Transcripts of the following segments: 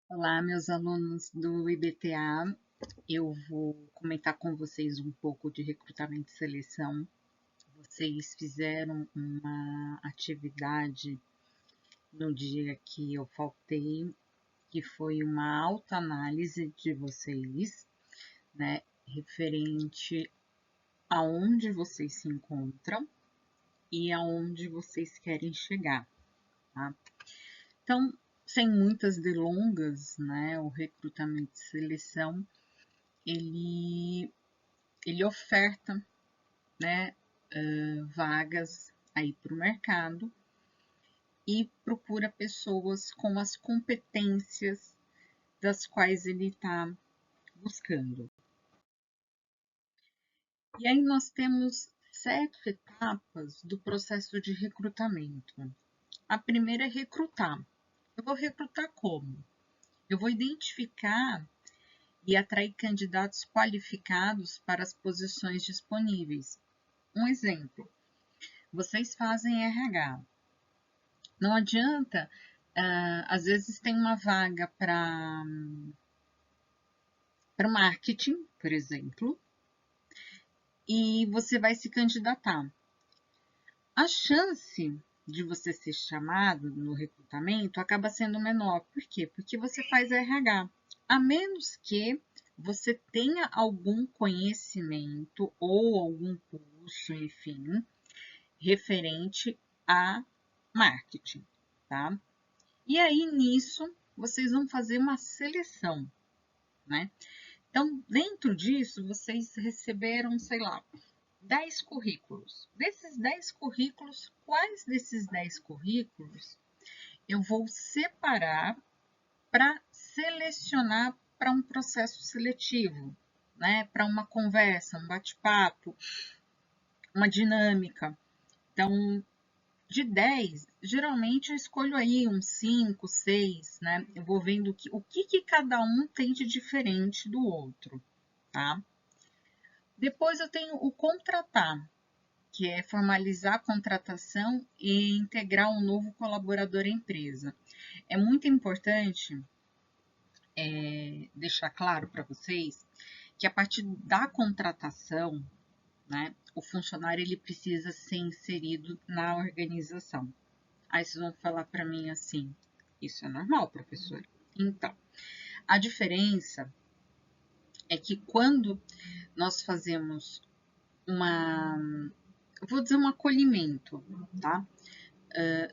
Olá, meus alunos do IBTA. Eu vou comentar com vocês um pouco de recrutamento e seleção. Vocês fizeram uma atividade no dia que eu faltei, que foi uma autoanálise de vocês, né, referente aonde vocês se encontram e aonde vocês querem chegar, tá? Então, sem muitas delongas, né, o recrutamento e seleção ele, ele oferta, né, vagas aí para o mercado e procura pessoas com as competências das quais ele está buscando. E aí nós temos 7 etapas do processo de recrutamento. A primeira é recrutar. Eu vou recrutar como? Eu vou identificar e atrair candidatos qualificados para as posições disponíveis. Um exemplo, vocês fazem RH. Não adianta, às vezes tem uma vaga para marketing, por exemplo, e você vai se candidatar. A chance de você ser chamado no recrutamento acaba sendo menor. Por quê? Porque você faz RH. A menos que você tenha algum conhecimento ou algum curso, enfim, referente a marketing, tá? E aí, nisso, vocês vão fazer uma seleção, né? Então, dentro disso, vocês receberam, sei lá, 10 currículos. Desses 10 currículos, quais desses 10 currículos eu vou separar para selecionar para um processo seletivo, né? Para uma conversa, um bate-papo, uma dinâmica. Então, de 10, geralmente eu escolho aí uns 5, 6, né? Eu vou vendo o que cada um tem de diferente do outro, tá? Depois eu tenho o contratar, que é formalizar a contratação e integrar um novo colaborador à empresa. É muito importante deixar claro para vocês que a partir da contratação, né, o funcionário ele precisa ser inserido na organização. Aí vocês vão falar para mim assim: isso é normal, professor? Então, a diferença é que quando nós fazemos uma, eu vou dizer um acolhimento, tá?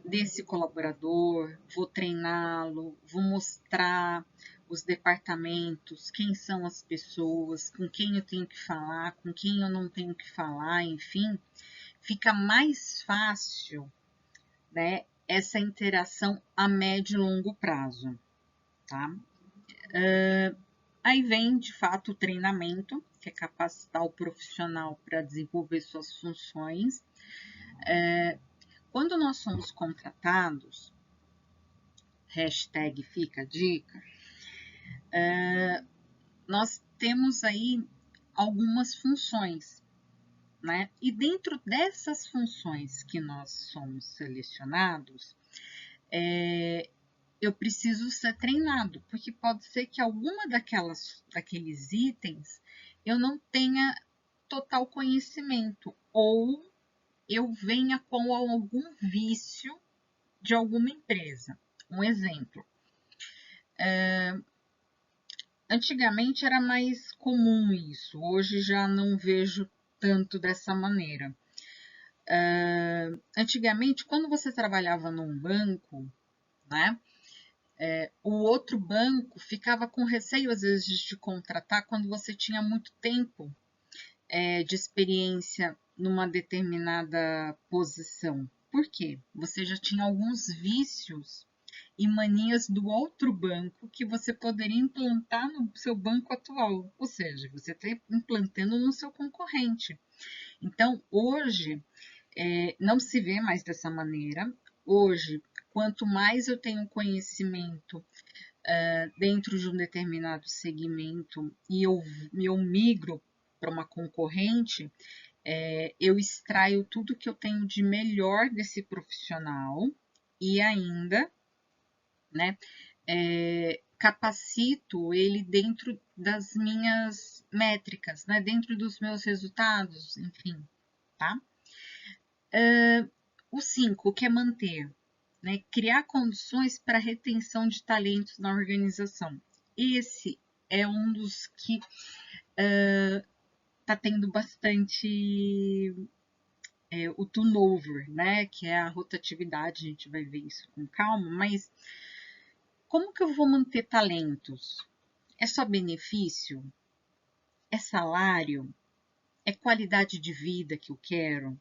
Desse colaborador, vou treiná-lo, vou mostrar os departamentos, quem são as pessoas, com quem eu tenho que falar, com quem eu não tenho que falar, enfim, fica mais fácil, né, essa interação a médio e longo prazo, tá? Aí vem, de fato, o treinamento, que é capacitar o profissional para desenvolver suas funções. Quando nós somos contratados, hashtag fica a dica, nós temos aí algumas funções, né? E dentro dessas funções que nós somos selecionados, eu preciso ser treinado, porque pode ser que alguma daqueles itens eu não tenha total conhecimento, ou eu venha com algum vício de alguma empresa. Um exemplo, antigamente era mais comum isso, hoje já não vejo tanto dessa maneira. Antigamente, quando você trabalhava num banco, né, o outro banco ficava com receio, às vezes, de te contratar quando você tinha muito tempo de experiência numa determinada posição. Por quê? Você já tinha alguns vícios e manias do outro banco que você poderia implantar no seu banco atual, ou seja, você está implantando no seu concorrente. Então, hoje, não se vê mais dessa maneira. Hoje, quanto mais eu tenho conhecimento dentro de um determinado segmento e eu migro para uma concorrente, eu extraio tudo que eu tenho de melhor desse profissional e ainda, né, capacito ele dentro das minhas métricas, né? Dentro dos meus resultados, enfim, tá? O 5, que é manter, né? Criar condições para retenção de talentos na organização. Esse é um dos que está tendo bastante o turnover, né? Que é a rotatividade, a gente vai ver isso com calma, mas como que eu vou manter talentos? É só benefício? É salário? É qualidade de vida que eu quero?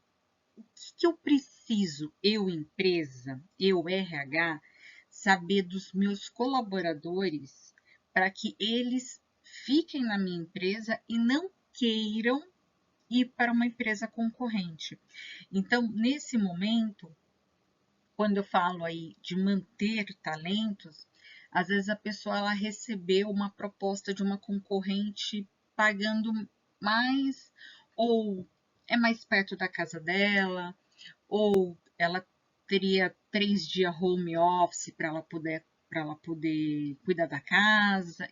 O que eu preciso, eu empresa, eu RH, saber dos meus colaboradores para que eles fiquem na minha empresa e não queiram ir para uma empresa concorrente. Então, nesse momento, quando eu falo aí de manter talentos, às vezes a pessoa ela recebeu uma proposta de uma concorrente pagando mais, ou é mais perto da casa dela, ou ela teria 3 dias home office para ela poder cuidar da casa,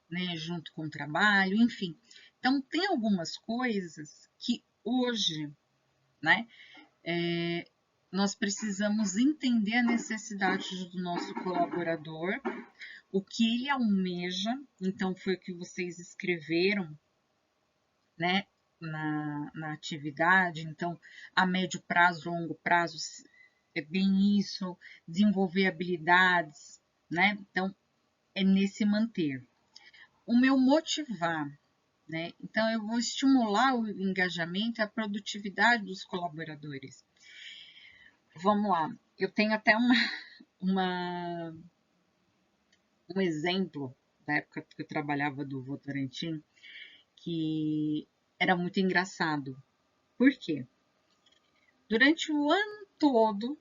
né, junto com o trabalho, enfim. Então, tem algumas coisas que hoje, né, nós precisamos entender a necessidade do nosso colaborador, o que ele almeja, então foi o que vocês escreveram, né, na atividade, então a médio prazo, longo prazo é bem isso, desenvolver habilidades, né, então é nesse manter. O meu motivar, né, então eu vou estimular o engajamento e a produtividade dos colaboradores. Vamos lá, eu tenho até um exemplo da época que eu trabalhava do Votorantim, que era muito engraçado. Por quê? Durante o ano todo,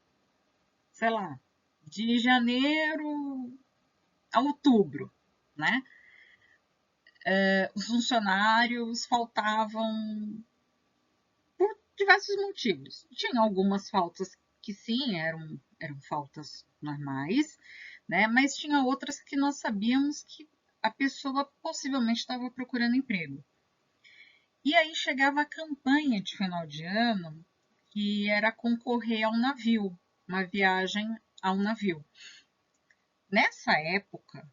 sei lá, de janeiro a outubro, né? Os funcionários faltavam por diversos motivos. Tinha algumas faltas que sim, eram faltas normais, né? Mas tinha outras que nós sabíamos que a pessoa possivelmente estava procurando emprego. E aí chegava a campanha de final de ano, que era concorrer ao navio, uma viagem ao navio. Nessa época,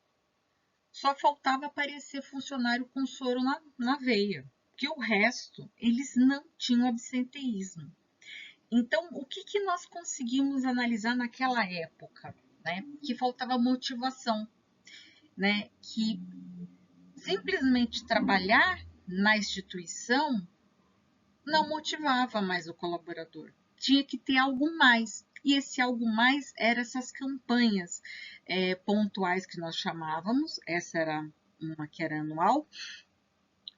só faltava aparecer funcionário com soro na veia, que o resto, eles não tinham absenteísmo. Então, o que nós conseguimos analisar naquela época? Né? Que faltava motivação, né? Que simplesmente trabalhar na instituição não motivava mais o colaborador. Tinha que ter algo mais. E esse algo mais eram essas campanhas pontuais que nós chamávamos. Essa era uma que era anual.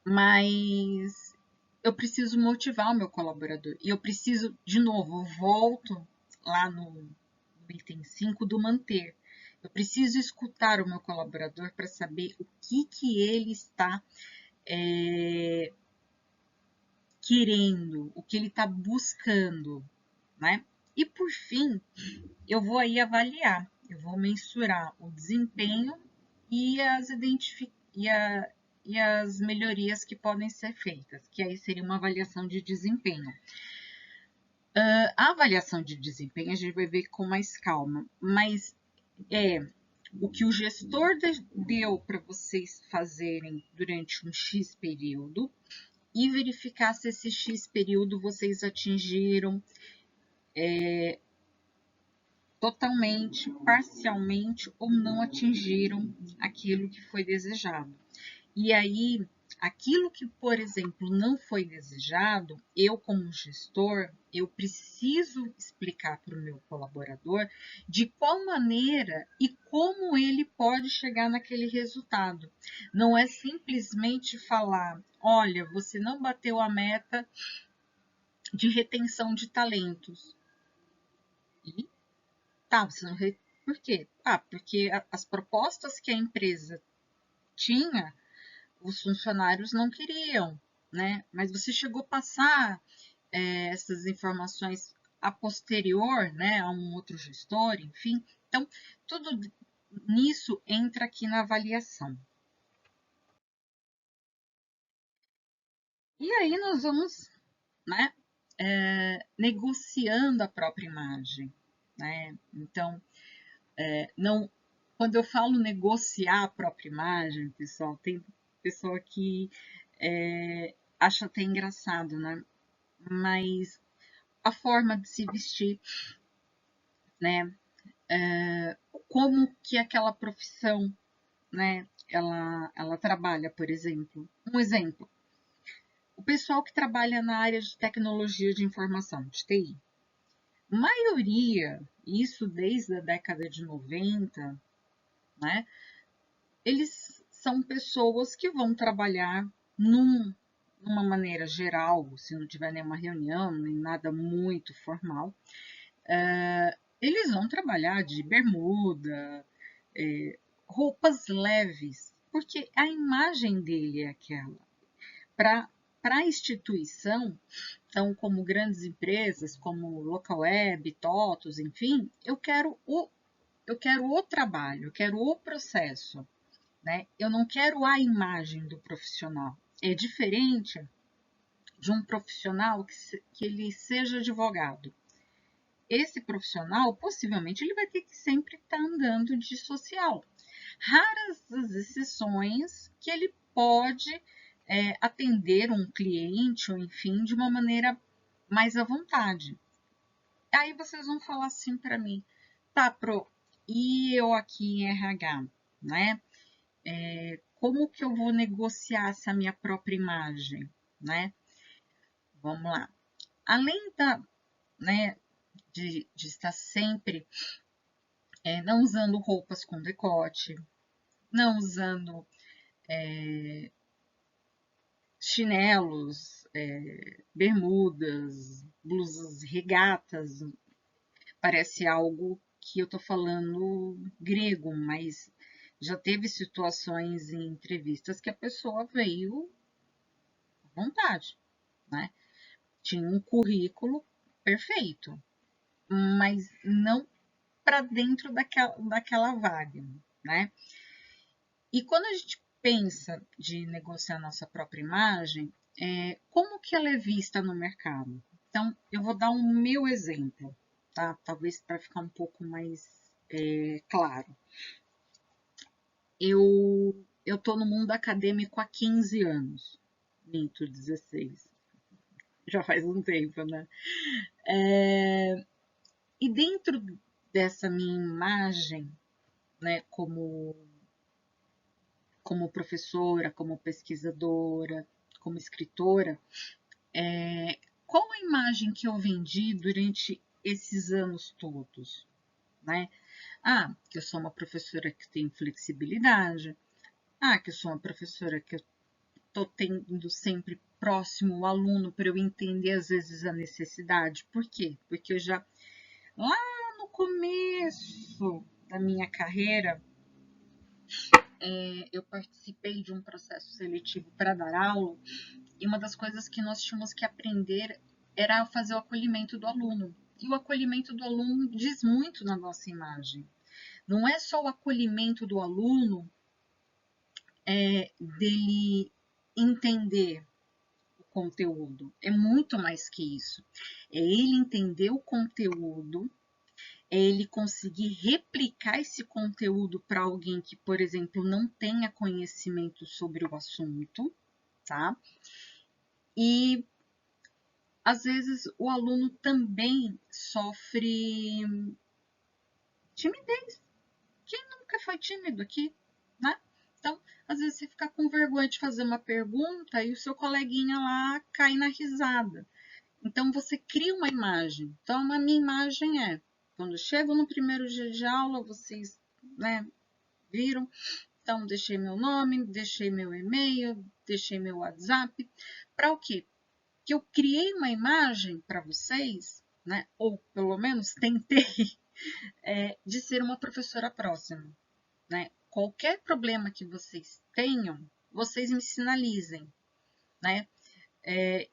Mas eu preciso motivar o meu colaborador. E eu preciso, de novo, eu volto lá no item 5 do manter. Eu preciso escutar o meu colaborador para saber o que ele está querendo, o que ele está buscando, né? E por fim, eu vou aí avaliar, eu vou mensurar o desempenho e as melhorias que podem ser feitas, que aí seria uma avaliação de desempenho. A avaliação de desempenho a gente vai ver com mais calma, mas é o que o gestor deu para vocês fazerem durante um X período e verificar se esse X período vocês atingiram totalmente, parcialmente ou não atingiram aquilo que foi desejado. E aí, aquilo que, por exemplo, não foi desejado, eu como gestor, eu preciso explicar para o meu colaborador de qual maneira e como ele pode chegar naquele resultado. Não é simplesmente falar, olha, você não bateu a meta de retenção de talentos. E tá, você não por quê? Porque as propostas que a empresa tinha, os funcionários não queriam, né? Mas você chegou a passar essas informações a posterior, né, a um outro gestor, enfim. Então, tudo nisso entra aqui na avaliação. E aí nós vamos, né, negociando a própria imagem, né? Então, não, quando eu falo negociar a própria imagem, pessoal, tem pessoa que acha até engraçado, né? Mas a forma de se vestir, né? Como que aquela profissão, né? Ela trabalha, por exemplo. Um exemplo, o pessoal que trabalha na área de tecnologia de informação, de TI, maioria, isso desde a década de 90, né? Eles são pessoas que vão trabalhar numa maneira geral, se não tiver nenhuma reunião, nem nada muito formal, eles vão trabalhar de bermuda, roupas leves, porque a imagem dele é aquela. Para a instituição, então, como grandes empresas, como Localweb, TOTOS, enfim, eu quero o trabalho, eu quero o processo, né? Eu não quero a imagem do profissional. É diferente de um profissional que ele seja advogado. Esse profissional, possivelmente, ele vai ter que sempre estar andando de social. Raras as exceções que ele pode atender um cliente, ou enfim, de uma maneira mais à vontade. Aí vocês vão falar assim para mim, tá, Pro, e eu aqui em RH, né? Como que eu vou negociar essa minha própria imagem, né? Vamos lá. Além né, de estar sempre não usando roupas com decote, não usando chinelos, bermudas, blusas regatas, parece algo que eu estou falando grego, mas já teve situações em entrevistas que a pessoa veio à vontade, né? Tinha um currículo perfeito, mas não para dentro daquela vaga, né? E quando a gente pensa de negociar nossa própria imagem, como que ela é vista no mercado? Então, eu vou dar um meu exemplo, tá? Talvez para ficar um pouco mais claro. Eu tô no mundo acadêmico há 15 anos, minto, 16. Já faz um tempo, né? E dentro dessa minha imagem, né, como professora, como pesquisadora, como escritora, qual a imagem que eu vendi durante esses anos todos, né? Ah, que eu sou uma professora que tem flexibilidade. Ah, que eu sou uma professora que eu estou tendo sempre próximo o aluno para eu entender às vezes a necessidade. Por quê? Porque eu já lá no começo da minha carreira eu participei de um processo seletivo para dar aula e uma das coisas que nós tínhamos que aprender era fazer o acolhimento do aluno. E o acolhimento do aluno diz muito na nossa imagem. Não é só o acolhimento do aluno dele entender o conteúdo. É muito mais que isso. É ele entender o conteúdo, é ele conseguir replicar esse conteúdo para alguém que, por exemplo, não tenha conhecimento sobre o assunto, tá? E às vezes o aluno também sofre timidez. Quem nunca foi tímido aqui, né? Então, às vezes você fica com vergonha de fazer uma pergunta e o seu coleguinha lá cai na risada. Então, você cria uma imagem. Então, a minha imagem é, quando eu chego no primeiro dia de aula, vocês, né, viram? Então, deixei meu nome, deixei meu e-mail, deixei meu WhatsApp. Para o quê? Que eu criei uma imagem para vocês, né? Ou pelo menos tentei, de ser uma professora próxima, né? Qualquer problema que vocês tenham, vocês me sinalizem, né?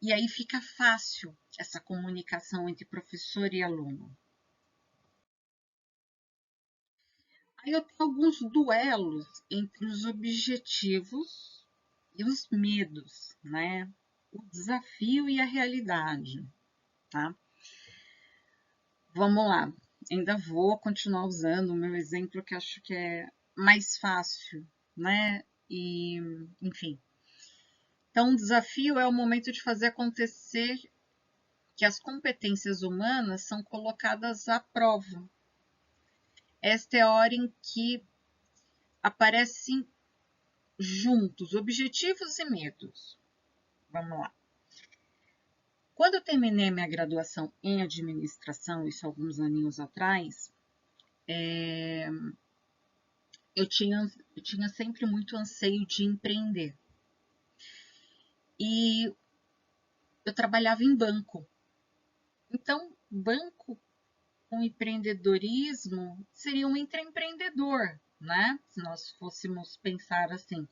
E aí fica fácil essa comunicação entre professor e aluno. Aí eu tenho alguns duelos entre os objetivos e os medos, né? O desafio e a realidade, tá? Vamos lá. Ainda vou continuar usando o meu exemplo que acho que é mais fácil, né? E, enfim. Então, o desafio é o momento de fazer acontecer que as competências humanas são colocadas à prova. Esta é a hora em que aparecem juntos objetivos e medos. Vamos lá. Quando eu terminei minha graduação em administração, isso alguns aninhos atrás, eu tinha sempre muito anseio de empreender. E eu trabalhava em banco. Então, banco com empreendedorismo seria um intraempreendedor, né? Se nós fôssemos pensar assim.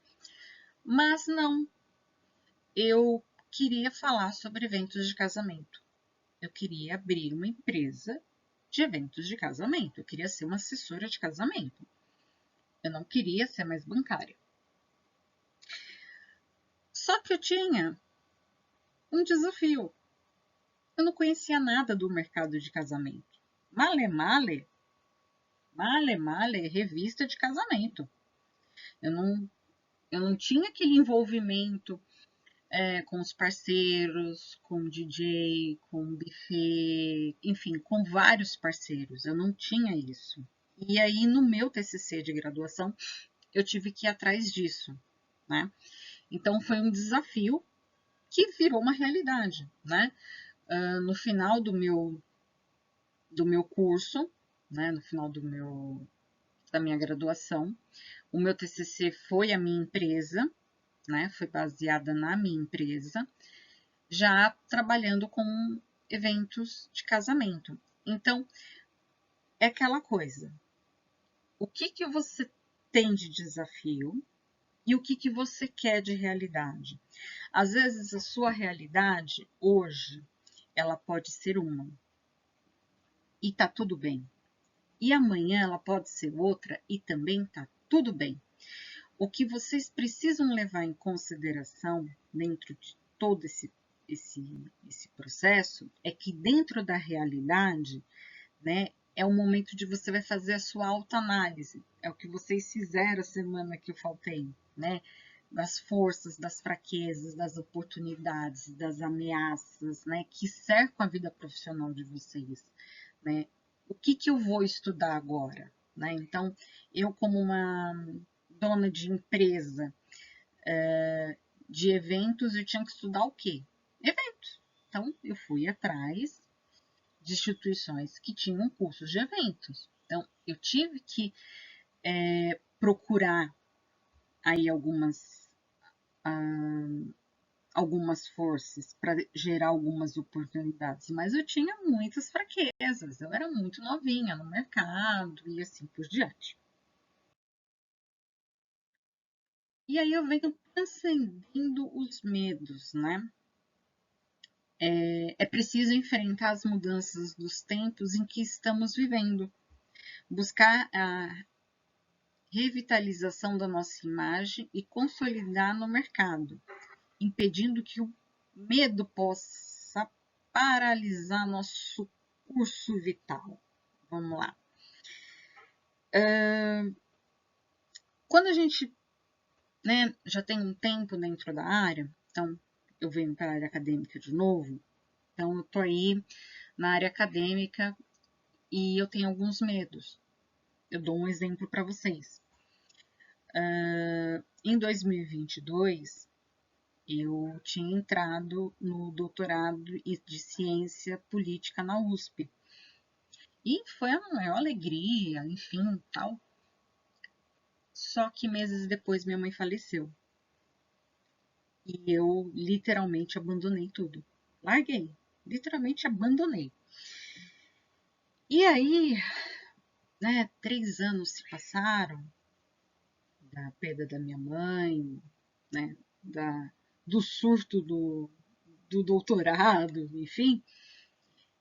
Mas não, eu queria falar sobre eventos de casamento. Eu queria abrir uma empresa de eventos de casamento. Eu queria ser uma assessora de casamento. Eu não queria ser mais bancária. Só que eu tinha um desafio. Eu não conhecia nada do mercado de casamento. Male, revista de casamento. Eu não tinha aquele envolvimento com os parceiros, com o DJ, com o buffet, enfim, com vários parceiros. Eu não tinha isso. E aí, no meu TCC de graduação, eu tive que ir atrás disso, né? Então, foi um desafio que virou uma realidade, né? No final do meu curso, né? No final da minha graduação, o meu TCC foi a minha empresa, né? Foi baseada na minha empresa, já trabalhando com eventos de casamento. Então, é aquela coisa. O que você tem de desafio e o que você quer de realidade? Às vezes, a sua realidade, hoje, ela pode ser uma. E tá tudo bem. E amanhã ela pode ser outra e também tá tudo bem. O que vocês precisam levar em consideração dentro de todo esse processo é que dentro da realidade, né, é o momento de você vai fazer a sua autoanálise. É o que vocês fizeram a semana que eu faltei, né? Das forças, das fraquezas, das oportunidades, das ameaças, né, que cercam a vida profissional de vocês, né? O que eu vou estudar agora, né? Então, eu como uma dona de empresa de eventos, eu tinha que estudar o quê? Eventos. Então, eu fui atrás de instituições que tinham cursos de eventos. Então, eu tive que procurar aí algumas forças para gerar algumas oportunidades, mas eu tinha muitas fraquezas, eu era muito novinha no mercado e assim por diante. E aí eu venho transcendendo os medos, né? É preciso enfrentar as mudanças dos tempos em que estamos vivendo, buscar a revitalização da nossa imagem e consolidar no mercado, impedindo que o medo possa paralisar nosso curso vital. Vamos lá. Quando a gente, né, já tem um tempo dentro da área, então eu venho para a área acadêmica de novo, então eu estou aí na área acadêmica e eu tenho alguns medos. Eu dou um exemplo para vocês. Em 2022, eu tinha entrado no doutorado de ciência política na USP. E foi a maior alegria, enfim, tal. Só que meses depois minha mãe faleceu. E eu literalmente abandonei tudo. Larguei, literalmente abandonei. E aí, né, 3 anos se passaram da perda da minha mãe, né, do surto do doutorado, enfim.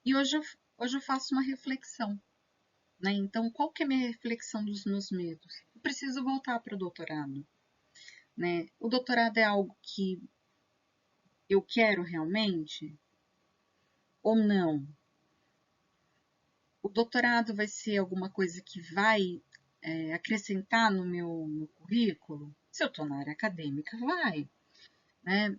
E hoje eu faço uma reflexão, né? Então, qual que é a minha reflexão dos meus medos? Eu preciso voltar para o doutorado, né? O doutorado é algo que eu quero realmente ou não? O doutorado vai ser alguma coisa que vai acrescentar no meu currículo? Se eu estou na área acadêmica, vai, né?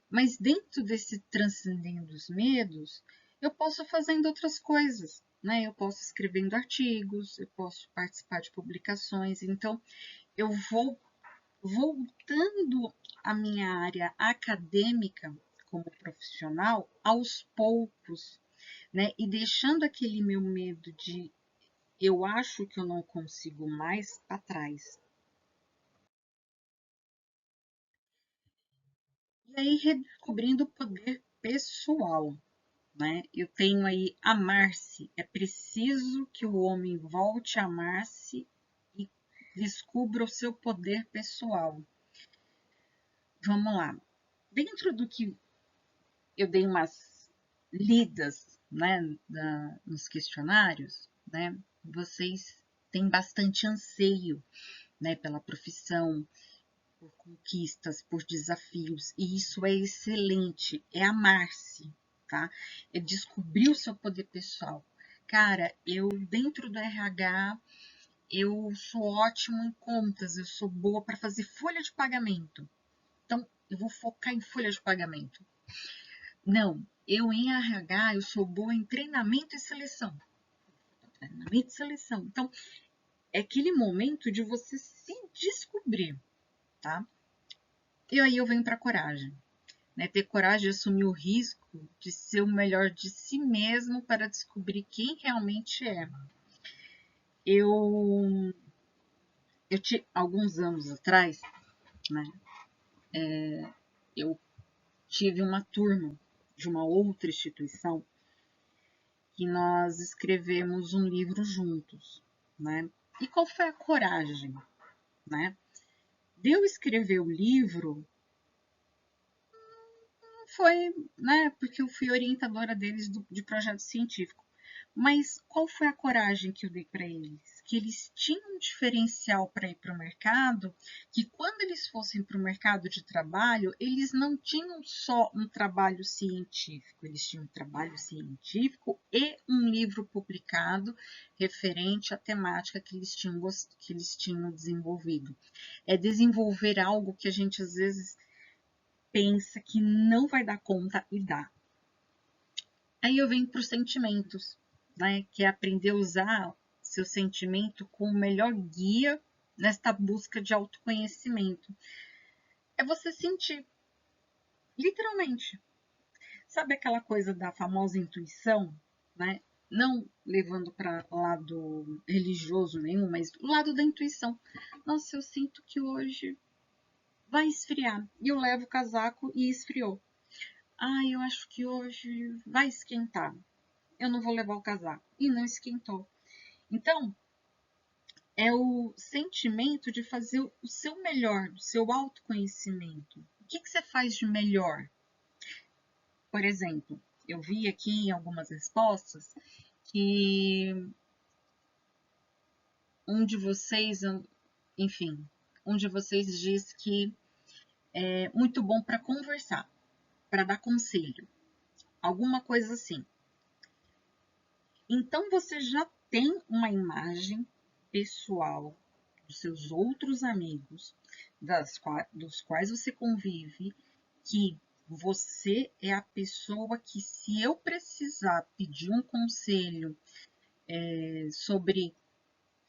Mas dentro desse transcendendo os medos, eu posso fazendo outras coisas, né? Eu posso escrevendo artigos, eu posso participar de publicações. Então, eu vou voltando à minha área acadêmica como profissional aos poucos, né? E deixando aquele meu medo de eu acho que eu não consigo mais para trás. E aí redescobrindo o poder pessoal, né? Eu tenho aí amar-se. É preciso que o homem volte a amar-se e descubra o seu poder pessoal. Vamos lá. Dentro do que eu dei umas lidas, né, nos questionários, né? Vocês têm bastante anseio, né, pela profissão, por conquistas, por desafios, e isso é excelente, é amar-se, tá? É descobrir o seu poder pessoal. Cara, eu dentro do RH, eu sou ótimo em contas, eu sou boa para fazer folha de pagamento. Então, eu vou focar em folha de pagamento. Não, eu em RH, eu sou boa em treinamento e seleção. Treinamento e seleção. Então, é aquele momento de você se descobrir, tá? E aí eu venho para coragem. Né, ter coragem de assumir o risco de ser o melhor de si mesmo para descobrir quem realmente é. Eu, alguns anos atrás, né, eu tive uma turma de uma outra instituição que nós escrevemos um livro juntos, né? E qual foi a coragem, né? De eu escrever o livro foi, né, porque eu fui orientadora deles de projeto científico. Mas qual foi a coragem que eu dei para eles? Que eles tinham um diferencial para ir para o mercado, que quando eles fossem para o mercado de trabalho, eles não tinham só um trabalho científico, eles tinham um trabalho científico e um livro publicado referente à temática que eles tinham desenvolvido. É desenvolver algo que a gente às vezes pensa que não vai dar conta e dá. Aí eu venho para os sentimentos, né? Que é aprender a usar seu sentimento como o melhor guia nesta busca de autoconhecimento. É você sentir, literalmente. Sabe aquela coisa da famosa intuição, né? Não levando para lado religioso nenhum, mas o lado da intuição. Nossa, eu sinto que hoje vai esfriar. E eu levo o casaco e esfriou. Ah, eu acho que hoje vai esquentar. Eu não vou levar o casaco. E não esquentou. Então, é o sentimento de fazer o seu melhor, o seu autoconhecimento. O que você faz de melhor? Por exemplo, eu vi aqui em algumas respostas que um de vocês, enfim, um de vocês diz que é muito bom para conversar, para dar conselho, alguma coisa assim. Então você já tem uma imagem pessoal dos seus outros amigos, dos quais você convive, que você é a pessoa que, se eu precisar pedir um conselho sobre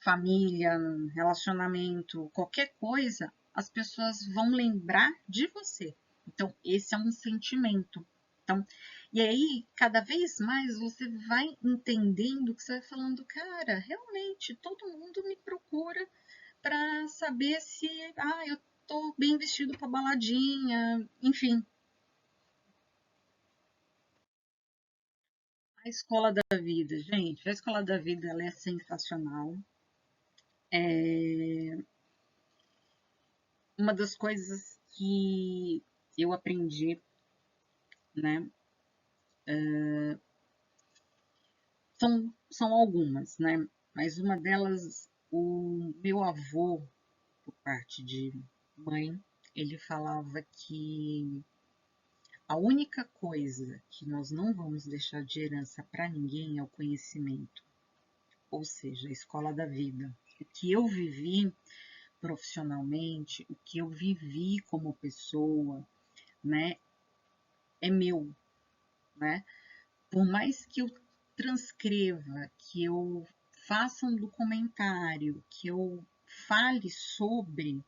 família, relacionamento, qualquer coisa, as pessoas vão lembrar de você. Então, esse é um sentimento. Então, e aí, cada vez mais você vai entendendo que você vai falando, cara, realmente todo mundo me procura para saber se eu tô bem vestido para baladinha, enfim. A escola da vida, gente, a escola da vida ela é sensacional. É uma das coisas que eu aprendi, né, São algumas, né? Mas uma delas, o meu avô, por parte de mãe, ele falava que a única coisa que nós não vamos deixar de herança para ninguém é o conhecimento, ou seja, a escola da vida. O que eu vivi profissionalmente, o que eu vivi como pessoa, né, é meu, né? Por mais que eu transcreva, que eu faça um documentário, que eu fale sobre,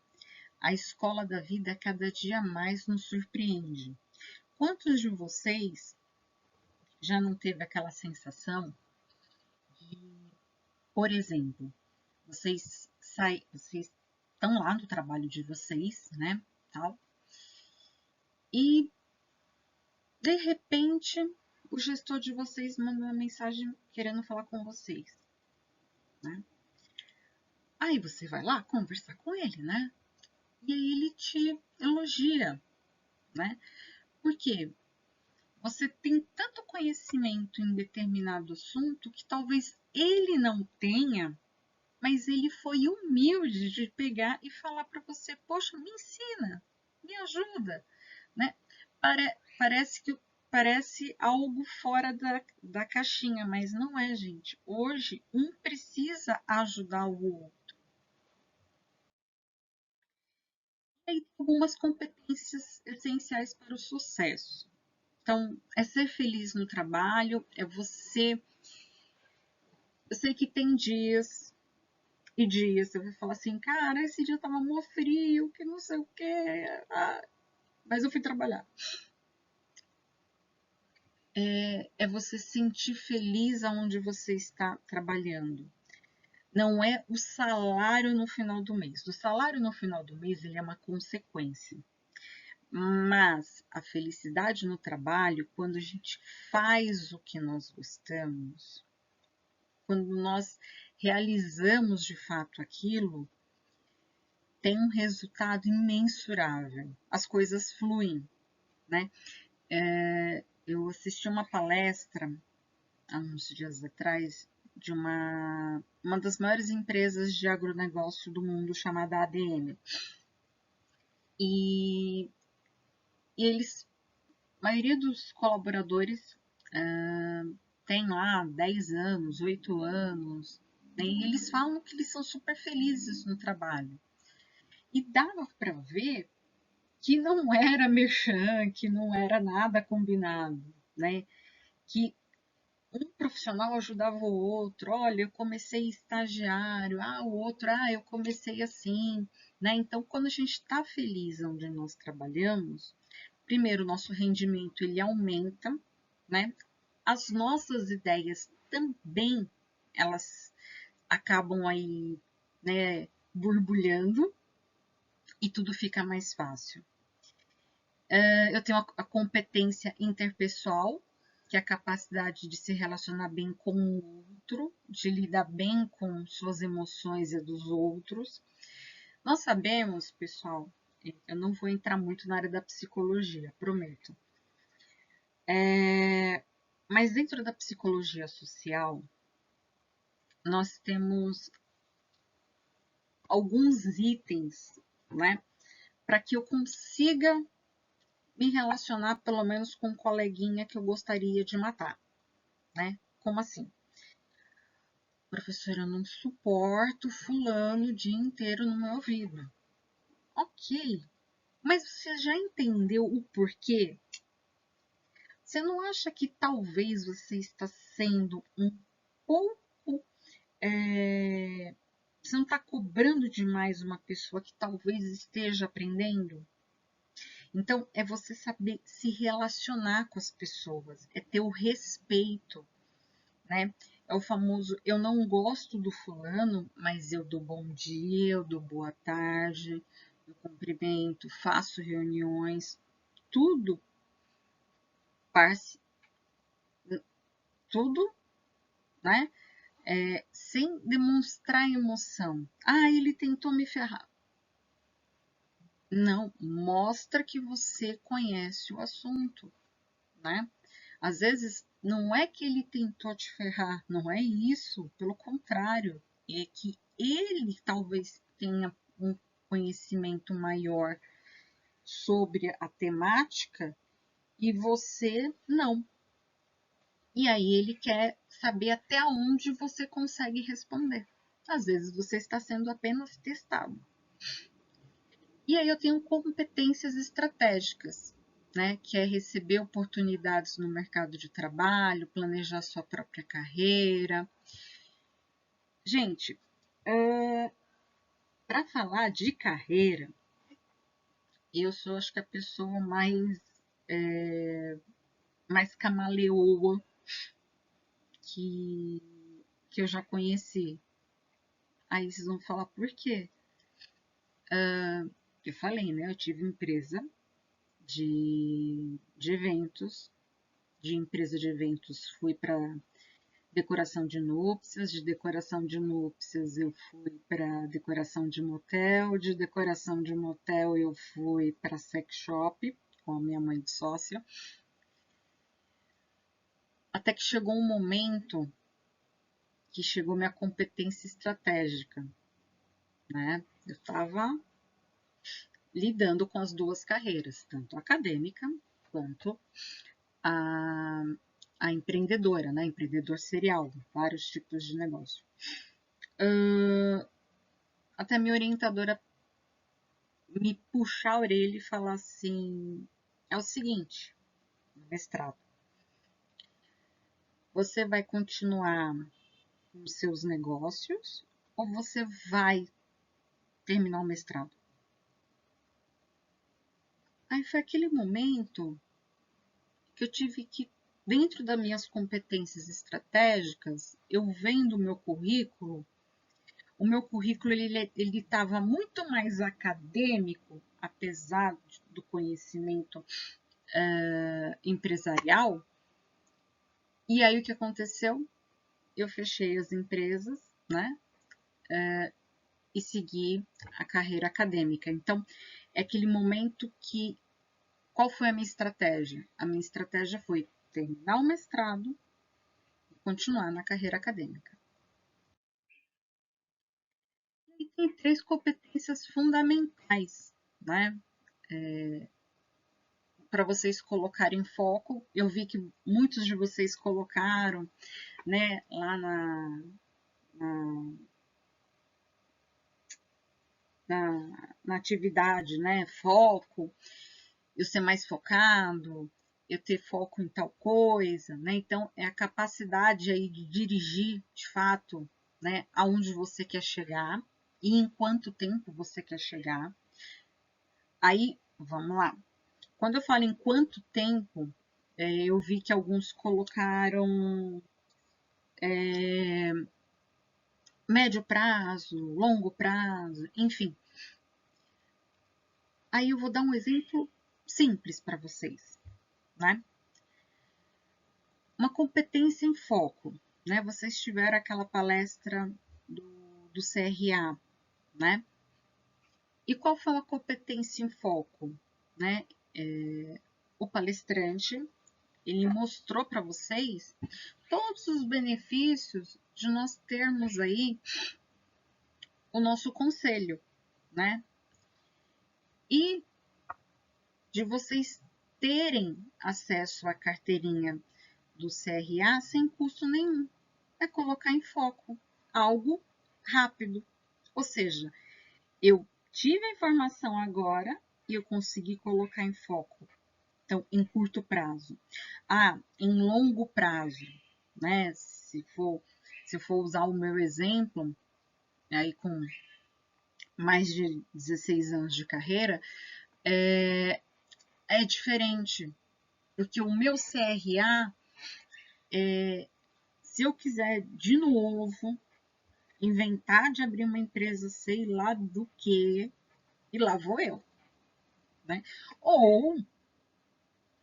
a escola da vida cada dia mais nos surpreende. Quantos de vocês já não teve aquela sensação de, por exemplo, vocês estão lá no trabalho de vocês, né, tal, e de repente o gestor de vocês manda uma mensagem querendo falar com vocês, né? Aí você vai lá conversar com ele, né? E aí ele te elogia, né? Porque você tem tanto conhecimento em determinado assunto que talvez ele não tenha, mas ele foi humilde de pegar e falar para você: poxa, me ensina, me ajuda, né? Parece que parece algo fora da caixinha, mas não é, gente. Hoje, um precisa ajudar o outro. E aí tem algumas competências essenciais para o sucesso. Então, é ser feliz no trabalho, é você. Eu sei que tem dias e dias, você vai falar assim, cara, esse dia tava mó frio, que não sei o quê, mas eu fui trabalhar. É você se sentir feliz aonde você está trabalhando. Não é o salário no final do mês. O salário no final do mês ele é uma consequência. Mas a felicidade no trabalho, quando a gente faz o que nós gostamos, quando nós realizamos de fato aquilo, tem um resultado imensurável. As coisas fluem, né? Eu assisti uma palestra há uns dias atrás de uma das maiores empresas de agronegócio do mundo chamada ADM. E, e eles, a maioria dos colaboradores tem lá 10 anos, 8 anos, né? E eles falam que eles são super felizes no trabalho. E dava para ver que não era merchan, que não era nada combinado, né? Que um profissional ajudava o outro. Olha, eu comecei estagiário, o outro, eu comecei assim, né? Então, quando a gente está feliz onde nós trabalhamos, primeiro, o nosso rendimento ele aumenta, né? As nossas ideias também, elas acabam aí, né, borbulhando e tudo fica mais fácil. Eu tenho a competência interpessoal, que é a capacidade de se relacionar bem com o outro, de lidar bem com suas emoções e dos outros. Nós sabemos, pessoal, eu não vou entrar muito na área da psicologia, prometo. Mas dentro da psicologia social, nós temos alguns itens, né, para que eu consiga me relacionar pelo menos com um coleguinha que eu gostaria de matar, né? Como assim? Professora, eu não suporto fulano o dia inteiro no meu ouvido. Ok, mas você já entendeu o porquê? Você não acha que talvez você está sendo um pouco. Você não está cobrando demais uma pessoa que talvez esteja aprendendo? Então, é você saber se relacionar com as pessoas, é ter o respeito, né? É o famoso, eu não gosto do fulano, mas eu dou bom dia, eu dou boa tarde, eu cumprimento, faço reuniões, tudo, tudo, né? Sem demonstrar emoção. Ele tentou me ferrar. Não, mostra que você conhece o assunto, né? Às vezes, não é que ele tentou te ferrar, não é isso, pelo contrário, é que ele talvez tenha um conhecimento maior sobre a temática e você não. E aí ele quer saber até onde você consegue responder. Às vezes você está sendo apenas testado. E aí eu tenho competências estratégicas, né? Que é receber oportunidades no mercado de trabalho, planejar sua própria carreira. Gente, para falar de carreira, eu sou, acho que a pessoa mais camaleoa que, que eu já conheci. Aí vocês vão falar, por quê? Eu falei, né? Eu tive empresa de eventos, de empresa de eventos, fui para decoração de núpcias, de decoração de núpcias eu fui para decoração de motel, de decoração de motel eu fui para sex shop, com a minha mãe de sócia. Até que chegou um momento que chegou minha competência estratégica, né? Eu estava lidando com as duas carreiras, tanto a acadêmica quanto a, a empreendedora, né? Empreendedor serial, vários tipos de negócio. Até minha orientadora me puxar a orelha e falar assim: é o seguinte, mestrado, você vai continuar com seus negócios ou você vai terminar o mestrado? Aí foi aquele momento que eu tive que, dentro das minhas competências estratégicas, eu vendo o meu currículo ele estava muito mais acadêmico, apesar do conhecimento empresarial. E aí o que aconteceu? Eu fechei as empresas, né? E segui a carreira acadêmica. Então, é aquele momento que. Qual foi a minha estratégia? A minha estratégia foi terminar o mestrado e continuar na carreira acadêmica. E tem 3 competências fundamentais, né? Para vocês colocarem foco. Eu vi que muitos de vocês colocaram, né, lá na atividade, né, foco, eu ser mais focado, eu ter foco em tal coisa, né? Então, é a capacidade aí de dirigir, de fato, né, aonde você quer chegar e em quanto tempo você quer chegar. Aí, vamos lá. Quando eu falo em quanto tempo, eu vi que alguns colocaram médio prazo, longo prazo, enfim. Aí eu vou dar um exemplo simples para vocês, né? Uma competência em foco, né? Vocês tiveram aquela palestra do CRA, né? E qual foi a competência em foco, né? O palestrante, ele mostrou para vocês todos os benefícios de nós termos aí o nosso conselho, né? E de vocês terem acesso à carteirinha do CRA sem custo nenhum. É colocar em foco algo rápido. Ou seja, eu tive a informação agora e eu consegui colocar em foco. Então, em curto prazo. Em longo prazo, né? Se eu for usar o meu exemplo, aí com mais de 16 anos de carreira, é diferente. Porque o meu CRA, se eu quiser de novo inventar de abrir uma empresa, sei lá do que, e lá vou eu. Né? Ou,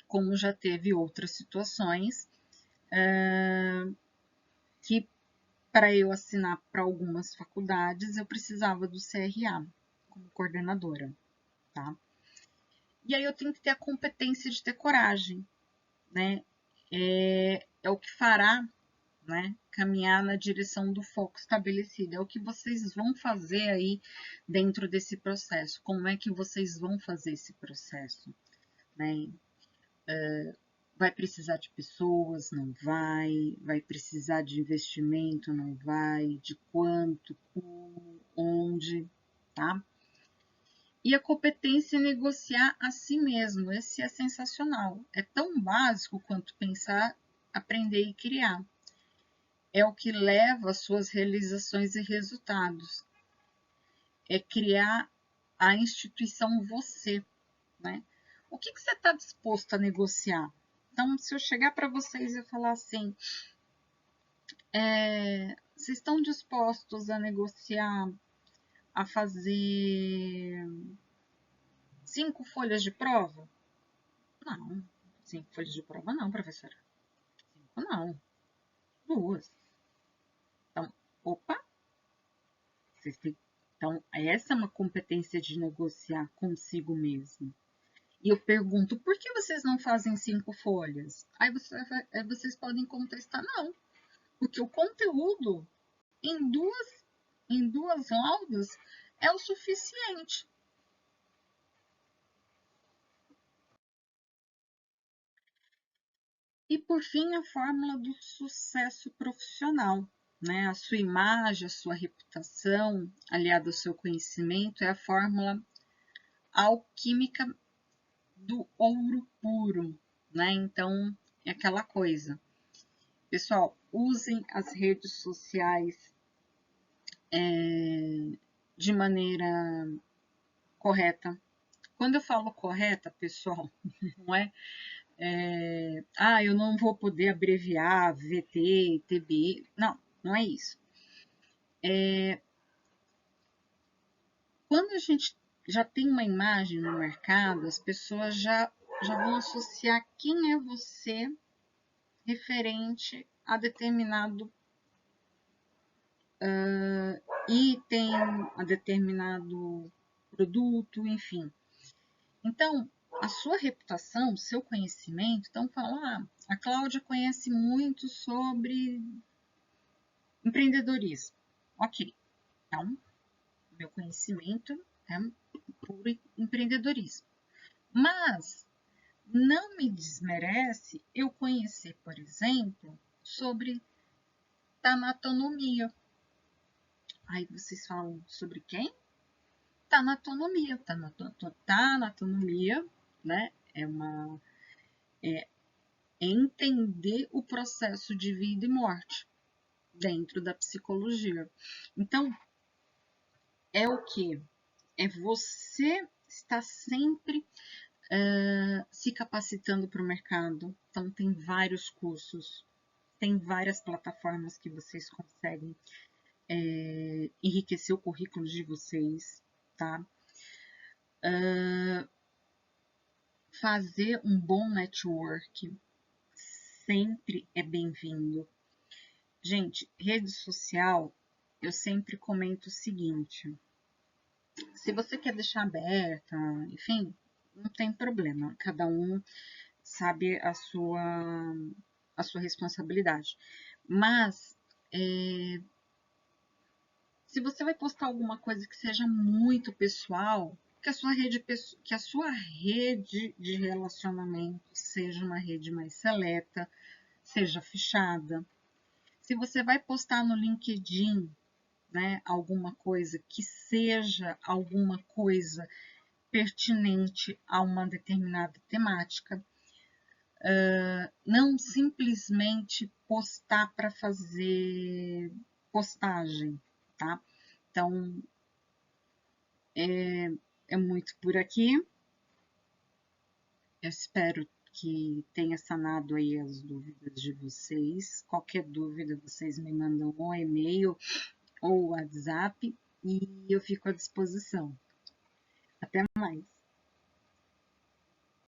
como já teve outras situações, que para eu assinar para algumas faculdades eu precisava do CRA como coordenadora, tá? E aí eu tenho que ter a competência de ter coragem, né? é o que fará, né, caminhar na direção do foco estabelecido. É o que vocês vão fazer aí dentro desse processo. Como é que vocês vão fazer esse processo, né? Vai precisar de pessoas? Não vai. Vai precisar de investimento? Não vai. De quanto? Como? Onde? Tá? E a competência em negociar a si mesmo. Esse é sensacional. É tão básico quanto pensar, aprender e criar. É o que leva às suas realizações e resultados. É criar a instituição você, né? O que você está disposto a negociar? Então, se eu chegar para vocês e falar assim, vocês estão dispostos a negociar, a fazer 5 folhas de prova? Não, 5 folhas de prova não, professora. 5 não, 2. Então, opa, vocês têm... Então, essa é uma competência de negociar consigo mesmo. E eu pergunto, por que vocês não fazem 5 folhas? Aí vocês podem contestar, não, porque o conteúdo em duas laudas é o suficiente. E por fim, a fórmula do sucesso profissional, né? A sua imagem, a sua reputação, aliada ao seu conhecimento, é a fórmula alquímica do ouro puro, né? Então, é aquela coisa. Pessoal, usem as redes sociais de maneira correta. Quando eu falo correta, pessoal, não eu não vou poder abreviar VT, TB. Não, não é isso. Quando a gente já tem uma imagem no mercado, as pessoas já vão associar quem é você referente a determinado item, a determinado produto, enfim. Então, a sua reputação, o seu conhecimento, então fala, a Cláudia conhece muito sobre empreendedorismo. Ok, então, meu conhecimento é por empreendedorismo. Mas não me desmerece eu conhecer, por exemplo, sobre tanatonomia. Aí vocês falam sobre quem? Tanatonomia. Tanatonomia, né? É entender o processo de vida e morte dentro da psicologia. Então, é o que? É você estar sempre se capacitando para o mercado. Então, tem vários cursos, tem várias plataformas que vocês conseguem enriquecer o currículo de vocês, tá? Fazer um bom network sempre é bem-vindo. Gente, rede social, eu sempre comento o seguinte: se você quer deixar aberta, enfim, não tem problema, cada um sabe a sua responsabilidade. Mas, se você vai postar alguma coisa que seja muito pessoal, que a sua rede de relacionamento seja uma rede mais seleta, seja fechada. Se você vai postar no LinkedIn, né, alguma coisa que seja alguma coisa pertinente a uma determinada temática, não simplesmente postar para fazer postagem, tá? Então, é muito por aqui. Eu espero que tenha sanado aí as dúvidas de vocês. Qualquer dúvida, vocês me mandam um e-mail ou WhatsApp e eu fico à disposição. Até mais!